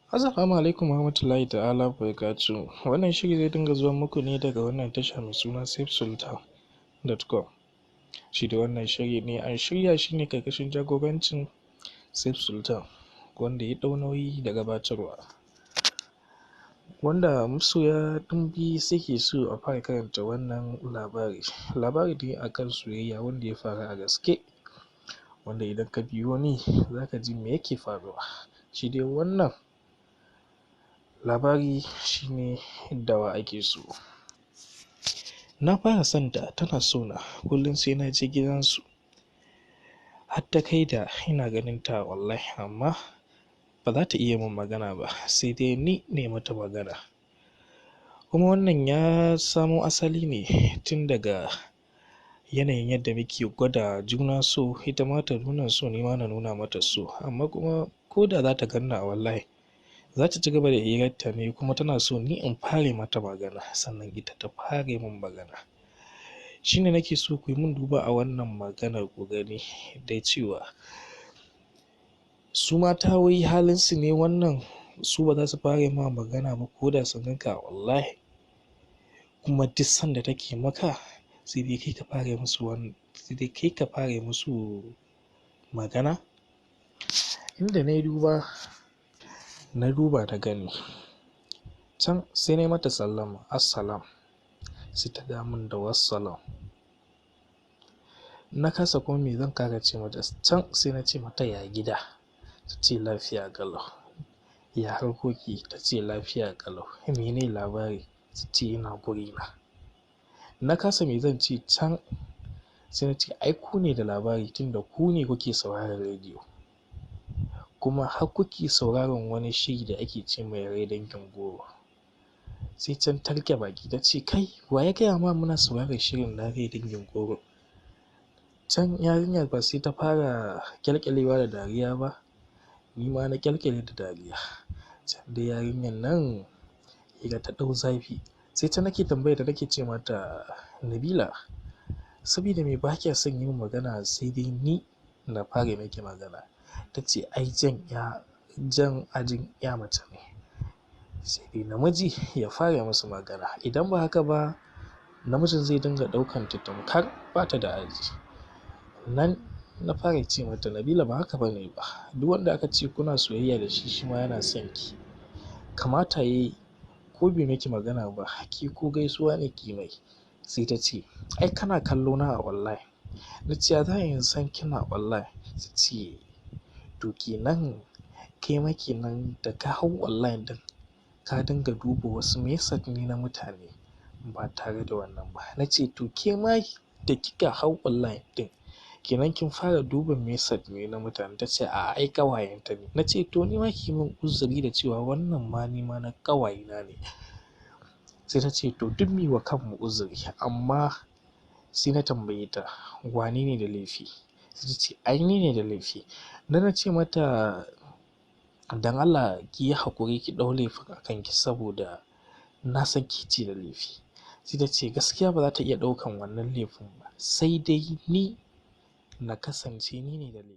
Assalamu alaikum warahmatullahi ta'ala barakatuh. Wannan shiri zai dinga zuwa muku ne daga wannan tasha mai suna safesultan.com. Shi da wannan shiri ne an shirya shi ne karkashin jagorancin Safe Sultan, wanda ya ɗau nauyi da gabatarwa. Wanda masoya ɗimbi suke so a fara karanta wannan labari. Labari ne akan soyayya wanda ya faru a gaske. Wanda idan ka biyo ni za ka ji me yake faruwa. Shi dai wannan labari shine dawa ake so. Na fara son ta, tana so na, kullum sai na je gidansu. Har ta kai da ina ganin ta wallahi, amma ba za ta iya min magana ba, sai dai ni ne mata magana. Kuma wannan ya samo asali ne tun daga yanayin yadda muke gwada juna so, ita ma ta nuna so, ni ma na nuna mata so. Amma kuma ko da za ta ganni wallahi, za ta ci gaba da hirarta ne, kuma tana so ni in fara mata magana sannan ita ta fara min magana. Shi ne nake so ku yi min duba a wannan maganar ku gani dai cewa su mata wai halinsu ne wannan, su ba za su fara ma magana ba ko da sun ganka wallahi. Kuma duk sanda take maka sai dai kai ka fara musu magana. Inda na duba ta gani can, sai na yi mata sallama assalam, sai ta ga min da wassalam. Na kasa kuma me zan kara ce mata, can sai na ce mata ya gida, ta ce lafiya ƙalau. Ya harkoki, ta ce lafiya ƙalau. Mene labari, ta ce ina gurina. Na kasa me zan ce can, sai na ce ai ku ne da labari tunda ku ne kuke sauraron rediyo, kuma har kuke sauraron wani shiri da ake ce mai rai dangin goro. Sai can ta riƙe baki ta ce kai, wa ya gaya ma muna sauraron shirin na rai dangin goro? Can yarinyar ba sai ta fara kyalkyalewa da dariya ba, ni ma na kyalkyale da dariya. Can dai yarinyar nan hira ta ɗau zafi. Sai ta nake tambaya da nake ce mata, Nabila, saboda me ba kya son yin magana sai dai ni na fara miki magana? Ta ce ai jan ajin ya mace ne, sai dai namiji ya fara musu magana. Idan ba haka ba, namijin zai dinga ɗaukan ta tamkar ba ta da aji. Nan na fara ce mata, Nabila ba haka ba ne ba, duk wanda aka ce kuna soyayya da shi, shi ma yana son ki. Kamata yayi ko bai miki magana ba, ki ko gaisuwa ne ki mai. Sai ta ce ai kana kallo na a wallahi. Na ce ya za a yi san kina wallahi? Ta ce to kenan kai ma kenan da ka hau wallahi din ka dinga duba wasu message ne na mutane ba tare da wannan ba. Na ce to ke ma da kika hau wallahi din kenan kin fara duba message ne na mutane? Ta ce a ai ƙawayenta ne. Na ce to ni ma ki min uzuri da cewa wannan ma ni ma na ƙawayena ne. Sai ta ce to duk mu wa kanmu uzuri, amma sai na tambaye ta wane ne da laifi? Sai ta ce ai ni ne da laifi. Na ce mata dan Allah ki yi haƙuri ki ɗau laifin a kanki, saboda na san ki ce da laifi. Sai ta ce gaskiya ba za ta iya ɗaukan wannan laifin ba, sai dai ni na kasance ni ne da laifi.